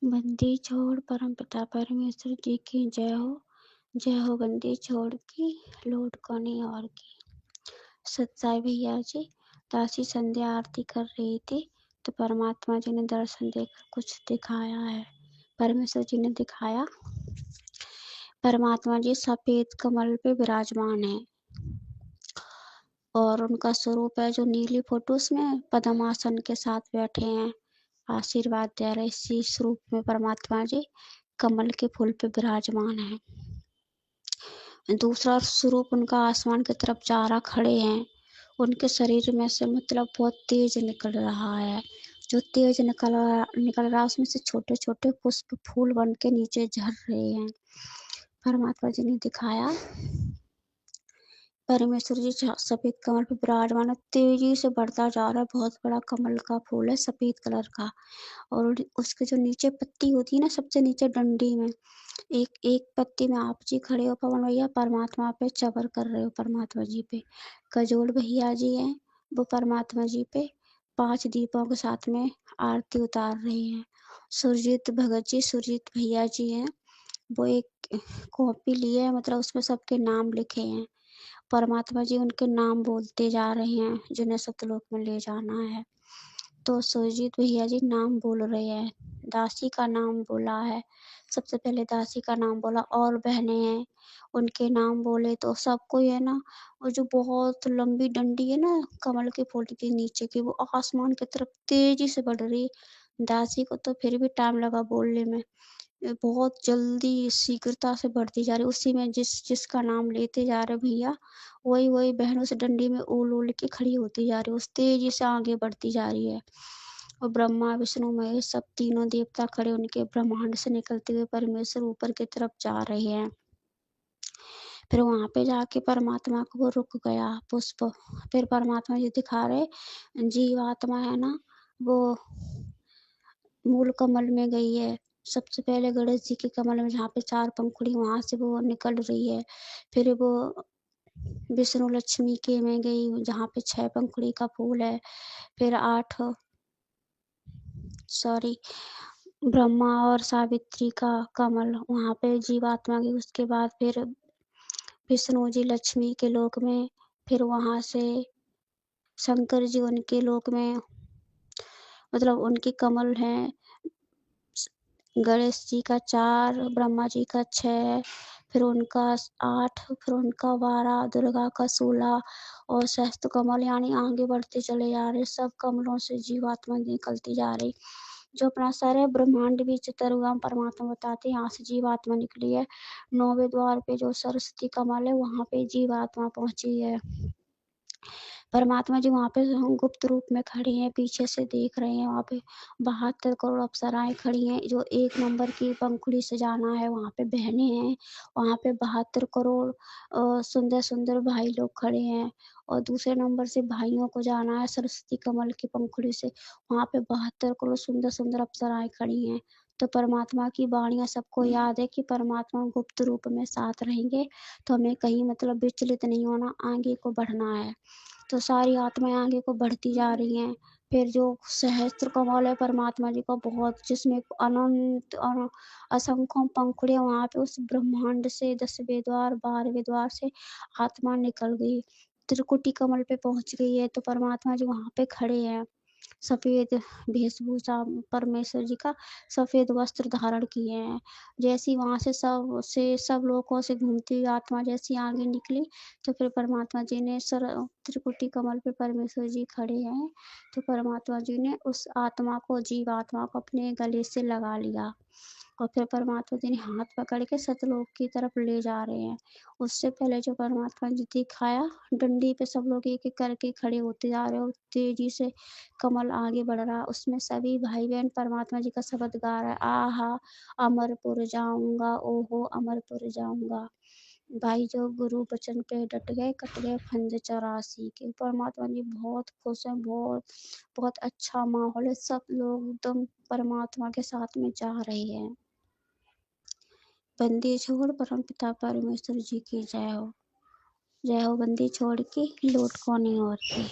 बंदी छोड़ परमपिता परमेश्वर जी की जय हो बंदी छोड़ की लौट कोनी और की। सच्चाई भैया जी, दासी संध्या आरती कर रही थी तो परमात्मा जी ने दर्शन देकर कुछ दिखाया है। परमेश्वर जी ने दिखाया, परमात्मा जी सफेद कमल पे विराजमान है और उनका स्वरूप है जो नीली फोटो में पद्मासन के साथ बैठे हैं, आशीर्वाद दे रहे। इसी स्वरूप में परमात्मा जी कमल के फूल पे विराजमान है। दूसरा स्वरूप उनका आसमान की तरफ जा रहा, खड़े हैं। उनके शरीर में से मतलब बहुत तेज निकल रहा है। जो तेज निकल रहा उसमें से छोटे छोटे पुष्प फूल बन के नीचे झड़ रहे हैं। परमात्मा जी ने दिखाया, परमेश्वर जी सफेद कमल पर विराजमान, तेजी से बढ़ता जा रहा है। बहुत बड़ा कमल का फूल है सफेद कलर का, और उसके जो नीचे पत्ती होती है ना, सबसे नीचे डंडी में एक एक पत्ती में आप जी खड़े हो पवन भैया, परमात्मा पे चबर कर रहे हो परमात्मा जी पे। कजोल भैया जी हैं, वो परमात्मा जी पे 5 दीपों के साथ में आरती उतार रहे हैं। सुरजीत भगत जी, सुरजीत भैया जी हैं, वो एक कॉपी लिए है, मतलब उसमें सबके नाम लिखे हैं। परमात्मा जी उनके नाम बोलते जा रहे हैं जिन्हें सतलोक में ले जाना है। तो सुरजीत भैया जी नाम बोल रहे हैं, दासी का नाम बोला है, सबसे पहले दासी का नाम बोला, और बहनें हैं उनके नाम बोले, तो सबको है ना, वो जो बहुत लंबी डंडी है ना कमल के फूल के नीचे की, वो आसमान की तरफ तेजी से बढ़ रही है। दासी को तो फिर भी टाइम लगा बोलने में, बहुत जल्दी शीघ्रता से बढ़ती जा रही। उसी में जिसका नाम लेते जा रहे भैया, वही बहनों से डंडी में ओल ओल के खड़ी होती जा रही, उस तेजी से आगे बढ़ती जा रही है। और ब्रह्मा विष्णु महेश सब तीनों देवता खड़े उनके ब्रह्मांड से निकलते हुए परमेश्वर ऊपर की तरफ जा रहे हैं। फिर वहां पे जाके परमात्मा को वो रुक गया पुष्प। फिर परमात्मा जी दिखा रहे, जीवात्मा है ना, वो मूल कमल में गई है। सबसे पहले गणेश जी के कमल में, जहाँ पे 4 पंखुड़ी, वहां से वो निकल रही है। फिर वो विष्णु लक्ष्मी के में गई, जहाँ पे 6 पंखुड़ी का फूल है। फिर 8 सॉरी ब्रह्मा और सावित्री का कमल, वहाँ पे जीवात्मा की। उसके बाद फिर विष्णु जी लक्ष्मी के लोक में, फिर वहाँ से शंकर जी उनके लोक में, मतलब उनके कमल हैं। गणेश जी का 4, ब्रह्मा जी का 6, फिर उनका 8, फिर उनका 12, दुर्गा का 16 और सहस्त्र कमल, यानी आगे बढ़ते चले जा रहे। सब कमलों से जीवात्मा निकलती जा रही। जो अपना सारे ब्रह्मांड भी चतुर्युगम परमात्मा बताते हैं, यहाँ से जीवात्मा निकली है। 9वें द्वार पे जो सरस्वती कमल है, वहाँ पे जीवात्मा पहुंची है। परमात्मा जी वहाँ पे गुप्त रूप में खड़े हैं, पीछे से देख रहे हैं। वहाँ पे 72 करोड़ अप्सराएं खड़ी हैं। जो 1 नंबर की पंखुड़ी से जाना है, वहाँ पे बहनें हैं। वहाँ पे 72 करोड़ सुंदर सुंदर भाई लोग खड़े हैं। और दूसरे नंबर से भाइयों को जाना है सरस्वती कमल की पंखुड़ी से, वहाँ पे 72 करोड़ सुंदर सुंदर अप्सराएं खड़ी हैं। तो परमात्मा की वाणियाँ सबको याद है कि परमात्मा गुप्त रूप में साथ रहेंगे, तो हमें कहीं मतलब विचलित नहीं होना, आगे को बढ़ना है। तो सारी आत्माएं आगे को बढ़ती जा रही हैं। फिर जो सहस्त्र कमल है परमात्मा जी का, बहुत, जिसमें अनंत असंख्य पंखुड़ियां, वहां पे उस ब्रह्मांड से 10वें द्वार 12वें द्वार से आत्मा निकल गई, त्रिकुटी कमल पे पहुंच गई है। तो परमात्मा जी वहां पे खड़े हैं, सफेद वेशभूषा, परमेश्वर जी का सफेद वस्त्र धारण किए हैं। जैसी वहां से सब लोगों से घूमती हुई आत्मा जैसी आगे निकली, तो फिर परमात्मा जी ने त्रिकुटी कमल पे परमेश्वर जी खड़े हैं, तो परमात्मा जी ने उस आत्मा को, जीव आत्मा को अपने गले से लगा लिया। और फिर परमात्मा जी ने हाथ पकड़ के सतलोक की तरफ ले जा रहे हैं। उससे पहले जो परमात्मा जी दिखाया, डंडी पे सब लोग एक एक करके खड़े होते जा रहे हो, तेजी से कमल आगे बढ़ रहा। उसमें सभी भाई बहन परमात्मा जी का शब्द गा रहा है, आहा अमरपुर जाऊंगा, ओहो अमरपुर जाऊंगा। भाई जो गुरु वचन पे डट गए, कट गए फंदे 84 के। परमात्मा जी बहुत खुश हैं, बहुत बहुत अच्छा माहौल है। सब लोग एकदम परमात्मा के साथ में जा रहे हैं। बंदी छोड़ परमपिता परमेश्वर जी की जय हो। जय हो बंदी छोड़ की लौट कोनी और की।